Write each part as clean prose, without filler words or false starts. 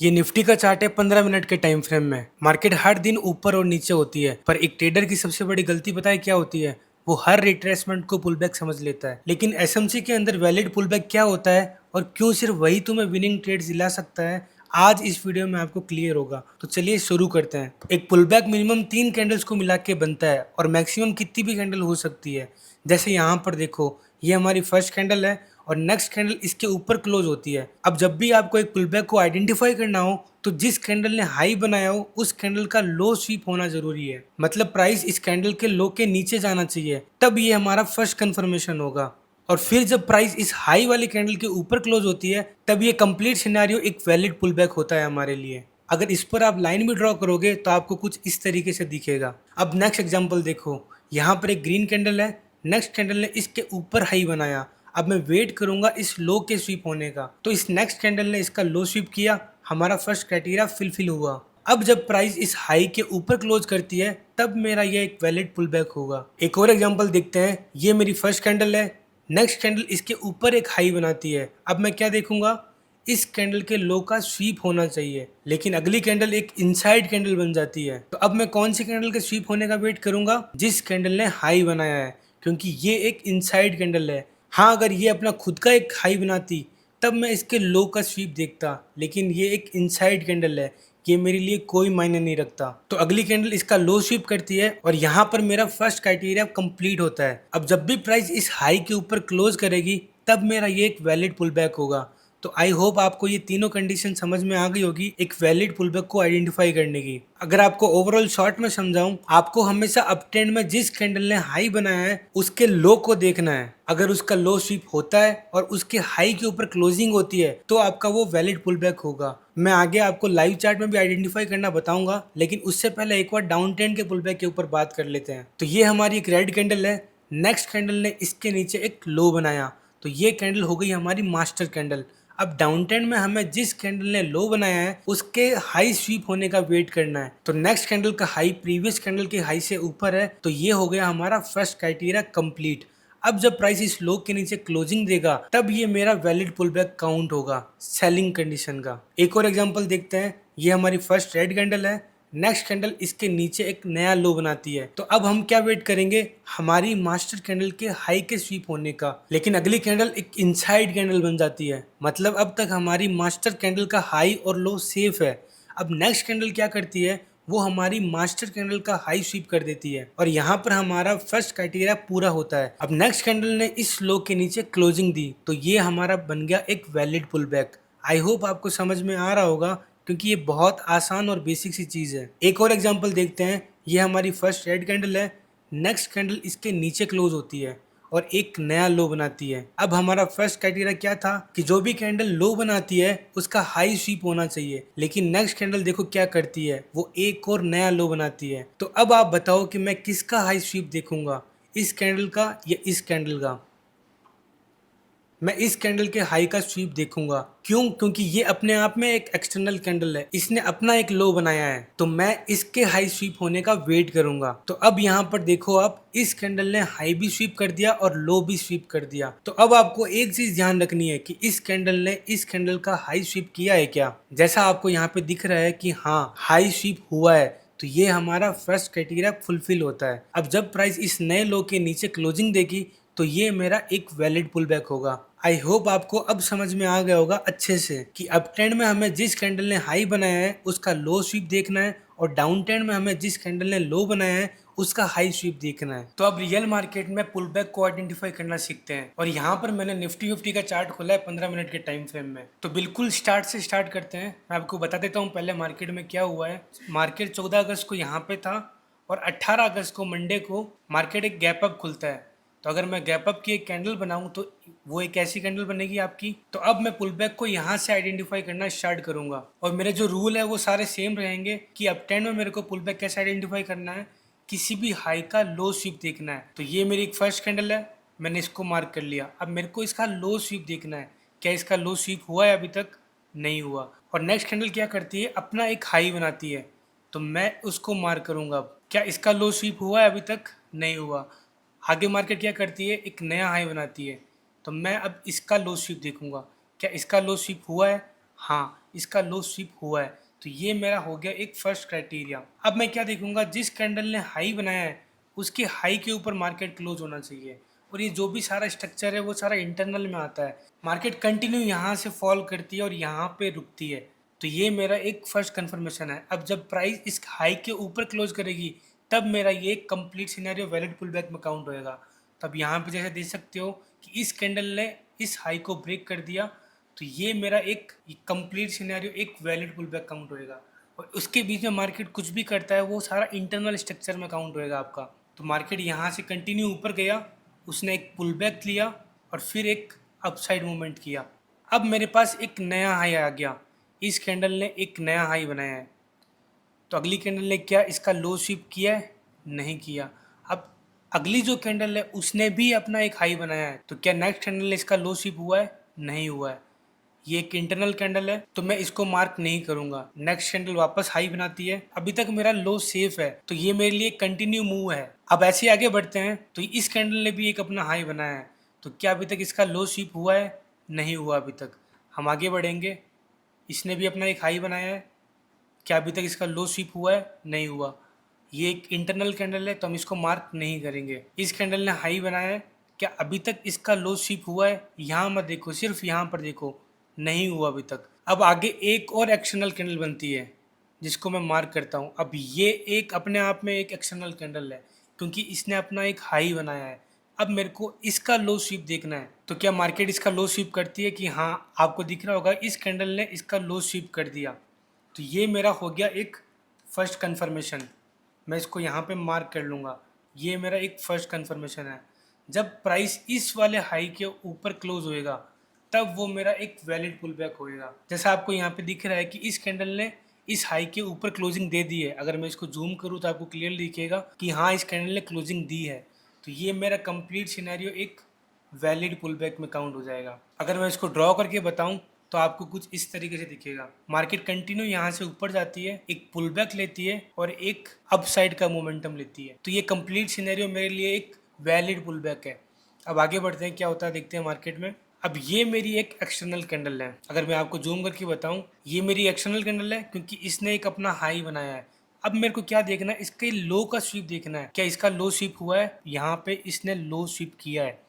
ये निफ्टी का चार्ट है 15 मिनट के टाइम फ्रेम में। मार्केट हर दिन ऊपर और नीचे होती है, पर एक ट्रेडर की सबसे बड़ी गलती पता है क्या होती है? वो हर रिट्रेसमेंट को पुलबैक समझ लेता है। लेकिन एसएमसी के अंदर वैलिड पुलबैक क्या होता है और क्यों सिर्फ वही तुम्हें विनिंग ट्रेड्स दिला सकता है, आज इस वीडियो में आपको क्लियर होगा। तो चलिए शुरू करते हैं। एक पुलबैक मिनिमम 3 कैंडल्स को मिला के बनता है और मैक्सिमम कितनी भी कैंडल हो सकती है। जैसे यहाँ पर देखो, ये हमारी फर्स्ट कैंडल है और नेक्स्ट कैंडल इसके ऊपर क्लोज होती है। अब जब भी आपको एक पुलबैक को आइडेंटिफाई करना हो तो जिस कैंडल ने हाई बनाया हो उस कैंडल का लो स्वीप होना जरूरी है। मतलब प्राइस इस कैंडल के लो के नीचे जाना चाहिए, तब ये हमारा फर्स्ट कंफर्मेशन होगा। और फिर जब प्राइस इस हाई वाली कैंडल के ऊपर क्लोज होती है तब ये कंप्लीट सिनेरियो एक वैलिड पुलबैक होता है हमारे लिए। अगर इस पर आप लाइन भी ड्रॉ करोगे तो आपको कुछ इस तरीके से दिखेगा। अब नेक्स्ट एग्जांपल देखो, यहाँ पर एक ग्रीन कैंडल है, नेक्स्ट कैंडल ने इसके ऊपर हाई बनाया। अब मैं वेट करूंगा इस लो के स्वीप होने का। तो इस नेक्स्ट कैंडल ने इसका लो स्वीप किया, हमारा फर्स्ट क्राइटेरिया फिलफिल हुआ। अब जब प्राइस इस हाई के ऊपर क्लोज करती है तब मेरा ये एक वैलिड पुलबैक होगा। एक और एग्जांपल देखते हैं। ये मेरी फर्स्ट कैंडल है, नेक्स्ट कैंडल इसके ऊपर एक हाई बनाती है। अब मैं क्या देखूंगा, इस कैंडल के लो का स्वीप होना चाहिए, लेकिन अगली कैंडल एक इनसाइड कैंडल बन जाती है। तो अब मैं कौन सी कैंडल के स्वीप होने का वेट करूंगा? जिस कैंडल ने हाई बनाया है, क्योंकि ये एक इनसाइड कैंडल है। हाँ, अगर ये अपना खुद का एक हाई बनाती तब मैं इसके लो का स्वीप देखता, लेकिन ये एक इनसाइड कैंडल है, ये मेरे लिए कोई मायने नहीं रखता। तो अगली कैंडल इसका लो स्वीप करती है और यहाँ पर मेरा फर्स्ट क्राइटेरिया कंप्लीट होता है। अब जब भी प्राइस इस हाई के ऊपर क्लोज करेगी तब मेरा ये एक वैलिड पुलबैक होगा। तो आई होप आपको ये तीनों कंडीशन समझ में आ गई होगी एक वैलिड पुलबैक को आइडेंटिफाई करने की। अगर आपको ओवरऑल शॉर्ट में समझाऊं, आपको हमेशा अप ट्रेंड में जिस कैंडल ने हाई बनाया है उसके लो को देखना है। अगर उसका लो स्वीप होता है और उसके हाई के ऊपर क्लोजिंग होती है तो आपका वो वैलिड पुलबैक होगा। मैं आगे आपको लाइव चार्ट में भी आइडेंटिफाई करना बताऊंगा, लेकिन उससे पहले एक बार डाउन ट्रेंड के पुलबैक के ऊपर बात कर लेते हैं। तो ये हमारी एक रेड कैंडल है, नेक्स्ट कैंडल ने इसके नीचे एक लो बनाया, तो ये कैंडल हो गई हमारी मास्टर कैंडल। अब डाउन ट्रेंड में हमें जिस कैंडल ने लो बनाया है उसके हाई स्वीप होने का वेट करना है। तो नेक्स्ट कैंडल का हाई प्रीवियस कैंडल के हाई से ऊपर है, तो ये हो गया हमारा फर्स्ट क्राइटेरिया कंप्लीट। अब जब प्राइस इस लो के नीचे क्लोजिंग देगा तब ये मेरा वैलिड पुलबैक काउंट होगा सेलिंग कंडीशन का। एक और एग्जांपल देखते हैं। ये हमारी फर्स्ट रेड कैंडल है, नेक्स्ट कैंडल इसके नीचे एक नया लो बनाती है। तो अब हम क्या वेट करेंगे? हमारी मास्टर कैंडल के हाई के स्वीप होने का। लेकिन अगली कैंडल एक इनसाइड कैंडल बन जाती है, मतलब अब तक हमारी मास्टर कैंडल का हाई और लो सेफ है। अब नेक्स्ट कैंडल क्या करती है, वो हमारी मास्टर कैंडल का हाई स्वीप कर देती है और यहाँ पर हमारा फर्स्ट क्राइटेरिया पूरा होता है। अब नेक्स्ट कैंडल ने इस लो के नीचे क्लोजिंग दी, तो ये हमारा बन गया एक वैलिड पुलबैक। आई होप आपको समझ में आ रहा होगा, क्योंकि ये बहुत आसान और बेसिक सी चीज़ है। एक और एग्जांपल देखते हैं। ये हमारी फर्स्ट रेड कैंडल है, नेक्स्ट कैंडल इसके नीचे क्लोज होती है और एक नया लो बनाती है। अब हमारा फर्स्ट क्राइटेरिया क्या था कि जो भी कैंडल लो बनाती है उसका हाई स्वीप होना चाहिए, लेकिन नेक्स्ट कैंडल देखो क्या करती है, वो एक और नया लो बनाती है। तो अब आप बताओ कि मैं किसका हाई स्वीप देखूंगा, इस कैंडल का या इस कैंडल का? मैं इस कैंडल के हाई का स्वीप देखूंगा। क्यों? क्योंकि ये अपने आप में एक एक्सटर्नल कैंडल है, इसने अपना एक लो बनाया है, तो मैं इसके हाई स्वीप होने का वेट करूंगा। तो अब यहाँ पर देखो, आप इस कैंडल ने हाई भी स्वीप कर दिया और लो भी स्वीप कर दिया। तो अब आपको एक चीज ध्यान रखनी है कि इस कैंडल ने इस कैंडल का हाई स्वीप किया है क्या। जैसा आपको यहाँ पे दिख रहा है कि हाँ हाई स्वीप हुआ है, तो ये हमारा फर्स्ट क्राइटेरिया फुलफिल होता है। अब जब प्राइस इस नए लो के नीचे क्लोजिंग देगी तो ये मेरा एक वैलिड पुलबैक होगा। आई होप आपको अब समझ में आ गया होगा अच्छे से कि अप ट्रेंड में हमें जिस कैंडल ने हाई बनाया है उसका लो स्वीप देखना है और डाउन ट्रेंड में हमें जिस कैंडल ने लो बनाया है उसका हाई स्वीप देखना है। तो अब रियल मार्केट में पुलबैक को आइडेंटिफाई करना सीखते हैं। और यहाँ पर मैंने निफ्टी 50 का चार्ट खोला है 15 मिनट के टाइम फ्रेम में। तो बिल्कुल स्टार्ट से स्टार्ट करते हैं। मैं आपको बता देता हूँ पहले मार्केट में क्या हुआ है। मार्केट 14 अगस्त को यहाँ पे था और 18 अगस्त को मंडे को मार्केट एक गैप अप खुलता है। तो अगर मैं गैप अप की एक कैंडल बनाऊं तो वो एक ऐसी कैंडल बनेगी आपकी। तो अब मैं पुलबैक को यहाँ से आइडेंटिफाई करना स्टार्ट करूंगा और मेरे जो रूल है वो सारे सेम रहेंगे कि अप ट्रेंड में मेरे को पुलबैक कैसे आइडेंटिफाई करना है, किसी भी हाई का लो स्वीप देखना है। तो ये मेरी एक फर्स्ट कैंडल है, मैंने इसको मार्क कर लिया। अब मेरे को इसका लो स्वीप देखना है, क्या इसका लो स्वीप हुआ है? अभी तक नहीं हुआ। और नेक्स्ट कैंडल क्या करती है, अपना एक हाई बनाती है, तो मैं उसको मार्क करूंगा। अब क्या इसका लो स्वीप हुआ है? अभी तक नहीं हुआ। आगे मार्केट क्या करती है, एक नया हाई बनाती है, तो मैं अब इसका लो स्वीप देखूंगा, क्या इसका लो स्वीप हुआ है? हाँ, इसका लो स्वीप हुआ है। तो ये मेरा हो गया एक फर्स्ट क्राइटेरिया। अब मैं क्या देखूंगा, जिस कैंडल ने हाई बनाया है उसके हाई के ऊपर मार्केट क्लोज होना चाहिए। और ये जो भी सारा स्ट्रक्चर है वो सारा इंटरनल में आता है। मार्केट कंटिन्यू यहाँ से फॉल करती है और यहाँ पे रुकती है। तो ये मेरा एक फर्स्ट कंफर्मेशन है। अब जब प्राइस इस हाई के ऊपर क्लोज करेगी तब मेरा ये complete scenario valid pull back में काउंट होएगा। तब यहाँ पे जैसे देख सकते हो कि इस कैंडल ने इस हाई को ब्रेक कर दिया, तो ये मेरा एक कंप्लीट सिनेरियो एक वैलिड पुल बैक काउंट होएगा। और उसके बीच में मार्केट कुछ भी करता है वो सारा इंटरनल स्ट्रक्चर में काउंट होएगा आपका। तो मार्केट यहाँ से कंटिन्यू ऊपर गया, उसने एक पुल बैक लिया और फिर एक अपसाइड मूवमेंट किया। अब मेरे पास एक नया हाई आ गया, इस कैंडल ने एक नया हाई बनाया है। तो अगली कैंडल ने क्या इसका लो स्वीप किया है? नहीं किया। अब अगली जो कैंडल है उसने भी अपना एक हाई बनाया है। तो क्या नेक्स्ट कैंडल ने इसका लो स्वीप हुआ है? नहीं हुआ है। ये एक इंटरनल कैंडल है तो मैं इसको मार्क नहीं करूंगा। नेक्स्ट कैंडल वापस हाई बनाती है, अभी तक मेरा लो सेफ है तो ये मेरे लिए कंटिन्यू मूव है। अब ऐसे आगे बढ़ते हैं तो इस कैंडल ने भी एक अपना हाई बनाया है। तो क्या अभी तक इसका लो स्वीप हुआ है? नहीं हुआ अभी तक। हम आगे बढ़ेंगे, इसने भी अपना एक हाई बनाया है। क्या अभी तक इसका लो स्वीप हुआ है? नहीं हुआ। ये एक इंटरनल कैंडल है तो हम इसको मार्क नहीं करेंगे। इस कैंडल ने हाई बनाया है, क्या अभी तक इसका लो स्वीप हुआ है? यहाँ मत देखो, सिर्फ यहाँ पर देखो, नहीं हुआ अभी तक। अब आगे एक और एक्शनल कैंडल बनती है जिसको मैं मार्क करता हूँ। अब ये एक अपने आप में एक एक्शनल कैंडल है क्योंकि इसने अपना एक हाई बनाया है। अब मेरे को इसका लो स्वीप देखना है। तो क्या मार्केट इसका लो स्वीप करती है? कि हाँ, आपको दिख रहा होगा इस कैंडल ने इसका लो स्वीप कर दिया। तो ये मेरा हो गया एक फर्स्ट कन्फर्मेशन। मैं इसको यहाँ पे मार्क कर लूँगा। ये मेरा एक फर्स्ट कन्फर्मेशन है। जब प्राइस इस वाले हाई के ऊपर क्लोज होएगा तब वो मेरा एक वैलिड पुल बैक होएगा। जैसा आपको यहाँ पे दिख रहा है कि इस कैंडल ने इस हाई के ऊपर क्लोजिंग दे दी है। अगर मैं इसको जूम करूँ तो आपको क्लियरली दिखेगा कि हाँ, इस कैंडल ने क्लोजिंग दी है। तो ये मेरा कंप्लीट सिनेरियो एक वैलिड पुल बैक में काउंट हो जाएगा। अगर मैं इसको ड्रॉ करके बताऊं तो आपको कुछ इस तरीके से दिखेगा। मार्केट कंटिन्यू यहाँ से ऊपर जाती है, एक पुल बैक लेती है और एक अपसाइड का मोमेंटम लेती है। तो ये कंप्लीट सिनेरियो मेरे लिए एक वैलिड पुल बैक है। अब आगे बढ़ते हैं, क्या होता है देखते हैं मार्केट में। अब ये मेरी एक एक्सटर्नल कैंडल है। अगर मैं आपको जूम करके बताऊं, ये मेरी एक्सटर्नल कैंडल है क्योंकि इसने एक अपना हाई बनाया है। अब मेरे को क्या देखना है, इसके लो का स्वीप देखना है। क्या इसका लो स्वीप हुआ है? यहाँ पे इसने लो स्वीप किया है।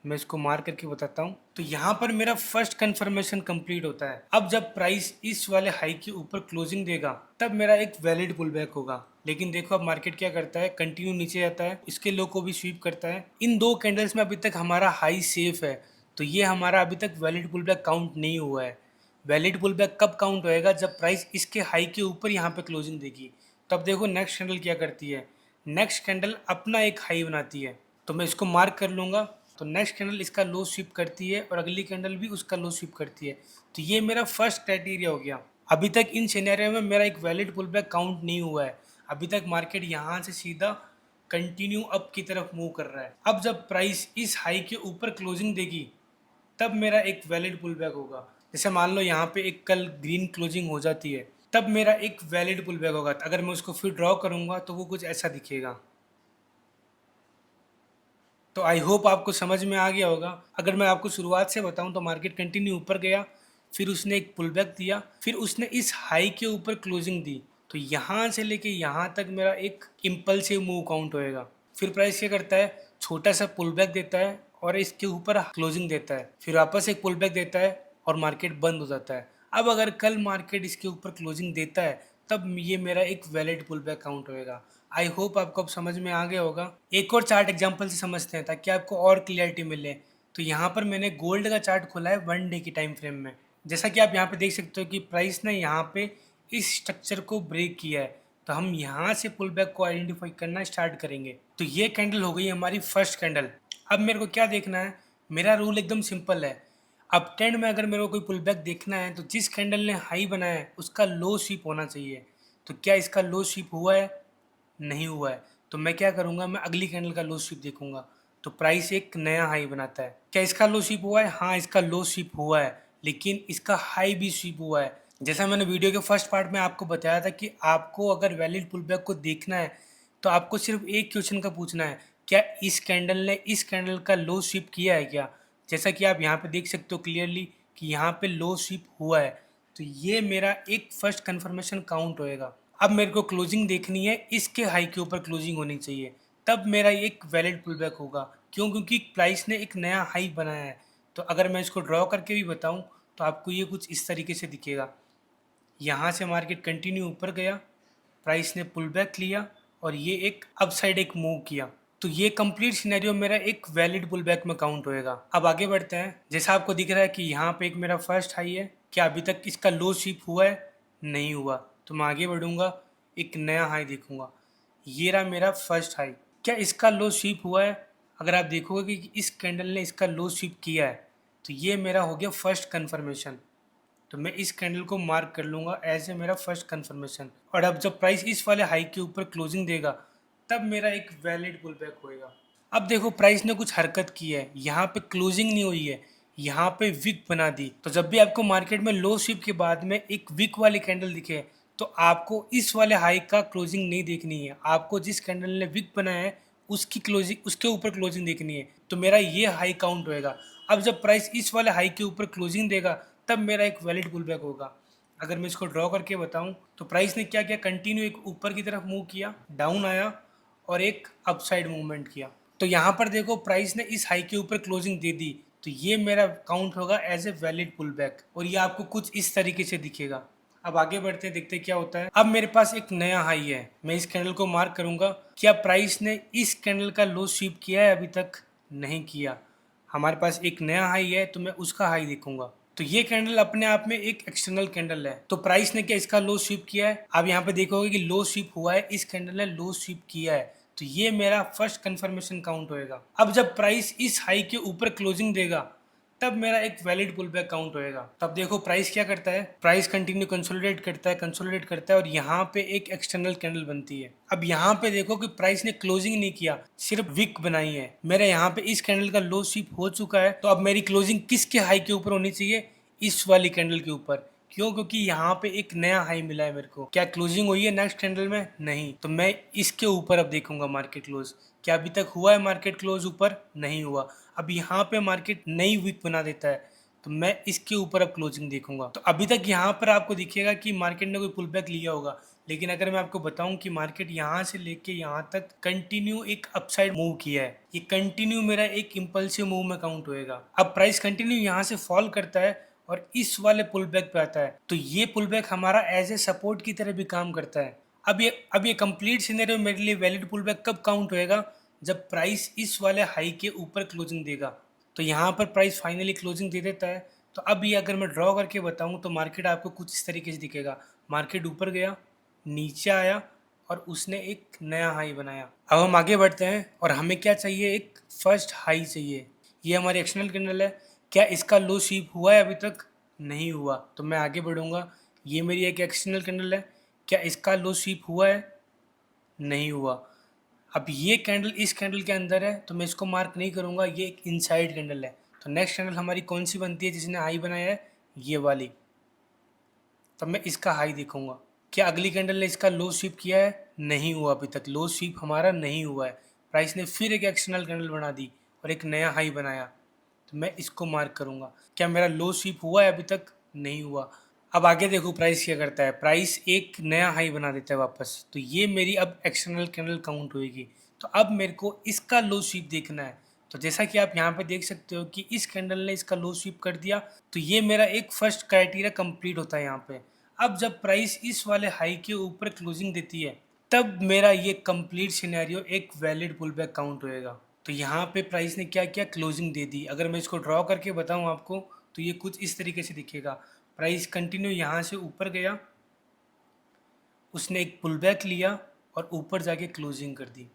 मैं इसको मार करके बताता हूँ। तो यहाँ पर मेरा फर्स्ट कंफर्मेशन कंप्लीट होता है। अब जब प्राइस इस वाले हाई के ऊपर क्लोजिंग देगा तब मेरा एक वैलिड पुल बैक होगा। लेकिन देखो अब मार्केट क्या करता है, कंटिन्यू नीचे जाता है, इसके लो को भी स्वीप करता है। इन दो कैंडल्स में अभी तक हमारा हाई सेफ है तो ये हमारा अभी तक वैलिड पुल बैक काउंट नहीं हुआ है। वैलिड पुल बैक कब काउंट होएगा? जब प्राइस इसके हाई के ऊपर यहाँ पे क्लोजिंग देगी। तब देखो नेक्स्ट कैंडल क्या करती है। नेक्स्ट कैंडल अपना एक हाई बनाती है तो मैं इसको मार्क कर लूँगा। तो नेक्स्ट कैंडल इसका लो स्वीप करती है और अगली कैंडल भी उसका लो स्वीप करती है। तो ये मेरा फर्स्ट क्राइटेरिया हो गया। अभी तक इन सिनेरियो में मेरा एक वैलिड पुल बैक काउंट नहीं हुआ है। अभी तक मार्केट यहाँ से सीधा कंटिन्यू अप की तरफ मूव कर रहा है। अब जब प्राइस इस हाई के ऊपर क्लोजिंग देगी तब मेरा एक वैलिड पुल बैक होगा। जैसे मान लो यहाँ पे एक कल ग्रीन क्लोजिंग हो जाती है तब मेरा एक वैलिड पुल बैक होगा। अगर मैं उसको फिर ड्रॉ करूँगा तो वो कुछ ऐसा दिखेगा। तो आई होप आपको समझ में आ गया होगा। अगर मैं आपको शुरुआत से बताऊं तो मार्केट कंटिन्यू ऊपर गया, फिर उसने एक पुल बैक दिया, फिर उसने इस हाई के ऊपर क्लोजिंग दी। तो यहाँ से लेके यहाँ तक मेरा एक इम्पल्सिव मूव काउंट होएगा। फिर प्राइस क्या करता है, छोटा सा पुल बैक देता है और इसके ऊपर क्लोजिंग देता है, फिर वापस एक पुल बैक देता है और मार्केट बंद हो जाता है। अब अगर कल मार्केट इसके ऊपर क्लोजिंग देता है तब ये मेरा एक वैलिड पुल बैक काउंट होएगा। आई होप आपको अब समझ में आ गया होगा। एक और चार्ट एग्जांपल से समझते हैं ताकि आपको और क्लियरिटी मिले। तो यहाँ पर मैंने गोल्ड का चार्ट खोला है 1 डे की टाइम फ्रेम में। जैसा कि आप यहाँ पे देख सकते हो कि प्राइस ने यहाँ पे इस स्ट्रक्चर को ब्रेक किया है। तो हम यहाँ से पुल बैक को आइडेंटिफाई करना स्टार्ट करेंगे। तो ये कैंडल हो गई हमारी फर्स्ट कैंडल। अब मेरे को क्या देखना है, मेरा रूल एकदम सिंपल है। अब ट्रेंड में अगर मेरे को कोई पुल बैक देखना है तो जिस कैंडल ने हाई बनाया है उसका लो स्वीप होना चाहिए। तो क्या इसका लो स्वीप हुआ है? नहीं हुआ है। तो मैं क्या करूँगा, मैं अगली कैंडल का लो स्वीप देखूंगा। तो प्राइस एक नया हाई बनाता है। क्या इसका लो स्वीप हुआ है? हाँ, इसका लो स्वीप हुआ है, लेकिन इसका हाई भी स्वीप हुआ है। जैसा मैंने वीडियो के फर्स्ट पार्ट में आपको बताया था कि आपको अगर वैलिड पुल बैक को देखना है तो आपको सिर्फ एक क्वेश्चन का पूछना है, क्या इस कैंडल ने इस कैंडल का लो स्वीप किया है क्या? जैसा कि आप यहाँ पे देख सकते हो क्लियरली कि यहाँ पे लो स्वीप हुआ है। तो ये मेरा एक फर्स्ट कंफर्मेशन काउंट होएगा। अब मेरे को क्लोजिंग देखनी है, इसके हाई के ऊपर क्लोजिंग होनी चाहिए, तब मेरा एक वैलिड पुल बैक होगा। क्यों? क्योंकि प्राइस ने एक नया हाई बनाया है। तो अगर मैं इसको ड्रॉ करके भी बताऊं तो आपको ये कुछ इस तरीके से दिखेगा। यहाँ से मार्केट कंटिन्यू ऊपर गया, प्राइस ने पुल बैक लिया और ये एक अपसाइड एक मूव किया। तो ये कंप्लीट सिनेरियो मेरा एक वैलिड पुल बैक में काउंट होएगा। अब आगे बढ़ते हैं। जैसा आपको दिख रहा है कि यहाँ पे एक मेरा फर्स्ट हाई है, क्या अभी तक इसका लो स्वीप हुआ है? नहीं हुआ। तो मैं आगे बढ़ूंगा, एक नया हाई देखूंगा। ये रहा मेरा फर्स्ट हाई। क्या इसका लो स्वीप हुआ है? अगर आप देखोगे कि इस कैंडल ने इसका लो स्वीप किया है, तो ये मेरा हो गया फर्स्ट कन्फर्मेशन। तो मैं इस कैंडल को मार्क कर लूँगा एज ए मेरा फर्स्ट कन्फर्मेशन। और अब जब प्राइस इस वाले हाई के ऊपर क्लोजिंग देगा, तब मेरा एक वैलिड पुल बैक होएगा। अब देखो प्राइस ने कुछ हरकत की है, यहाँ पे क्लोजिंग नहीं हुई है, यहाँ पे विक बना दी। तो जब भी आपको मार्केट में लो स्वीप के बाद में एक विक वाली कैंडल दिखे, तो आपको इस वाले हाई का क्लोजिंग नहीं देखनी है, आपको जिस कैंडल ने विक बनाया है उसकी क्लोजिंग, उसके ऊपर क्लोजिंग देखनी है। तो मेरा ये हाई काउंट होएगा। अब जब प्राइस इस वाले हाई के ऊपर क्लोजिंग देगा, तब मेरा एक वैलिड पुल बैक होगा। अगर मैं इसको ड्रॉ करके बताऊं तो प्राइस ने क्या किया, कंटिन्यू एक ऊपर की तरफ मूव किया, डाउन आया और एक अपसाइड मूवमेंट किया। तो यहाँ पर देखो प्राइस ने इस हाई के ऊपर क्लोजिंग दे दी, तो ये मेरा काउंट होगा as a valid pull back, और ये आपको कुछ इस तरीके से दिखेगा। अब आगे बढ़ते हैं, देखते हैं क्या होता है। अब मेरे पास एक नया हाई है, मैं इस कैंडल को मार्क करूंगा। क्या प्राइस ने इस कैंडल का लो स्वीप किया है? अभी तक नहीं किया। हमारे पास एक नया हाई है, तो मैं उसका हाई देखूंगा। तो ये कैंडल अपने आप में एक एक्सटर्नल कैंडल है। तो प्राइस ने क्या इसका लो स्वीप किया है? आप यहाँ पे देखोगे कि लो स्वीप हुआ है, इस कैंडल ने लो स्वीप किया है। तो ये मेरा फर्स्ट कंफर्मेशन काउंट होएगा। अब जब प्राइस इस हाई के ऊपर क्लोजिंग देगा, तब मेरा एक वैलिड पुल बैक काउंट होएगा। तब देखो प्राइस क्या करता है, प्राइस कंटिन्यू कंसोलिडेट करता है और यहाँ पे एक एक्सटर्नल कैंडल बनती है। अब यहाँ पे देखो कि प्राइस ने क्लोजिंग नहीं किया, सिर्फ विक बनाई है। मेरा यहाँ पे इस कैंडल का लो स्वीप हो चुका है, तो अब मेरी क्लोजिंग किसके हाई के ऊपर होनी चाहिए? इस वाली कैंडल के ऊपर। क्यों? क्योंकि यहाँ पे एक नया हाई मिला है मेरे को। क्या क्लोजिंग हुई है नेक्स्ट कैंडल में? नहीं। तो मैं इसके ऊपर अब देखूंगा मार्केट क्लोज। क्या अभी तक हुआ है मार्केट क्लोज ऊपर? नहीं हुआ। अब यहाँ पे मार्केट नई वीक बना देता है, तो मैं इसके ऊपर अब क्लोजिंग देखूंगा। तो अभी तक यहाँ पर आपको दिखेगा कि मार्केट ने कोई पुल बैक लिया होगा, लेकिन अगर मैं आपको बताऊं कि मार्केट यहाँ से लेके यहाँ तक कंटिन्यू एक अपसाइड मूव किया है, ये कंटिन्यू मेरा एक इम्पल्सिव मूव में काउंट होएगा। अब प्राइस कंटिन्यू यहाँ से फॉल करता है और इस वाले पुल बैक पे आता है, तो ये पुल बैक हमारा एज ए सपोर्ट की तरह भी काम करता है। अब ये कंप्लीट सिनेरियो मेरे लिए वैलिड पुल बैक कब काउंट होएगा? जब प्राइस इस वाले हाई के ऊपर क्लोजिंग देगा। तो यहाँ पर प्राइस फाइनली क्लोजिंग दे देता है। तो अब ये अगर मैं ड्रॉ करके बताऊँ तो मार्केट आपको कुछ इस तरीके से दिखेगा। मार्केट ऊपर गया, नीचे आया और उसने एक नया हाई बनाया। अब हम आगे बढ़ते हैं और हमें क्या चाहिए, एक फर्स्ट हाई चाहिए। ये हमारी एक्सटर्नल कैंडल है। क्या इसका लो स्वीप हुआ है? अभी तक नहीं हुआ। तो मैं आगे बढ़ूंगा। ये मेरी एक एक्सटर्नल कैंडल है। क्या इसका लो स्वीप हुआ है? नहीं हुआ। अब ये कैंडल इस कैंडल के अंदर है, तो मैं इसको मार्क नहीं करूंगा, ये एक इनसाइड कैंडल है। तो नेक्स्ट कैंडल हमारी कौन सी बनती है जिसने हाई बनाया है? ये वाली। तब मैं इसका हाई देखूंगा। क्या अगली कैंडल ने इसका लो स्वीप किया है? नहीं हुआ। अभी तक लो स्वीप हमारा नहीं हुआ है। प्राइस ने फिर एक एक्सटर्नल कैंडल बना दी और एक नया हाई बनाया, तो मैं इसको मार्क करूंगा। क्या मेरा लो स्वीप हुआ है? अभी तक नहीं हुआ। अब आगे देखो प्राइस क्या करता है, प्राइस एक नया हाई बना देता है वापस, तो ये मेरी अब एक्सटर्नल कैंडल काउंट होएगी। तो अब मेरे को इसका लो स्वीप देखना है। तो जैसा कि आप यहाँ पे देख सकते हो कि इस कैंडल ने इसका लो स्वीप कर दिया, तो ये मेरा एक फर्स्ट क्राइटेरिया कंप्लीट होता है यहाँ पे। अब जब प्राइस इस वाले हाई के ऊपर क्लोजिंग देती है, तब मेरा ये कंप्लीट सिनेरियो एक वैलिड पुल बैक काउंट होएगा। तो यहाँ पे प्राइस ने क्या किया, क्लोजिंग दे दी। अगर मैं इसको ड्रॉ करके बताऊँ आपको तो ये कुछ इस तरीके से दिखेगा। प्राइस कंटिन्यू यहाँ से ऊपर गया, उसने एक पुल बैक लिया और ऊपर जाके क्लोजिंग कर दी।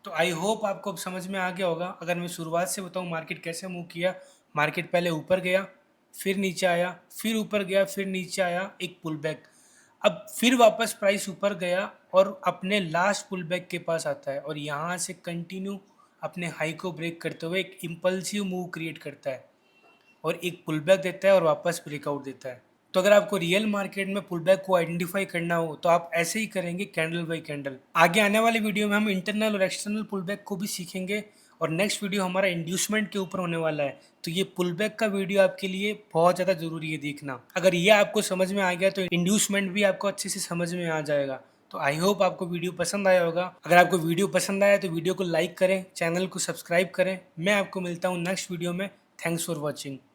तो आई होप आपको अब समझ में आ गया होगा। अगर मैं शुरुआत से बताऊँ मार्केट कैसे मूव किया, मार्केट पहले ऊपर गया, फिर नीचे आया, फिर ऊपर गया, फिर नीचे आया, एक पुल बैक। अब फिर वापस प्राइस ऊपर गया और अपने लास्ट पुल बैक के पास आता है और यहाँ से कंटिन्यू अपने हाई को ब्रेक करते हुए एक इम्पल्सिव मूव क्रिएट करता है और एक पुल बैक देता है और वापस ब्रेकआउट देता है। तो अगर आपको रियल मार्केट में पुल बैक को आइडेंटिफाई करना हो तो आप ऐसे ही करेंगे, कैंडल बाई कैंडल। आगे आने वाले वीडियो में हम इंटरनल और एक्सटर्नल पुल बैक को भी सीखेंगे और नेक्स्ट वीडियो हमारा इंड्यूसमेंट के ऊपर होने वाला है। तो ये पुल बैक का वीडियो आपके लिए बहुत ज़्यादा ज़रूरी है देखना। अगर ये आपको समझ में आ गया तो इंड्यूसमेंट भी आपको अच्छे से समझ में आ जाएगा। तो आई होप आपको वीडियो पसंद आया होगा। अगर आपको वीडियो पसंद आया तो वीडियो को लाइक करें, चैनल को सब्सक्राइब करें। मैं आपको मिलता हूँ नेक्स्ट वीडियो में। Thanks for watching.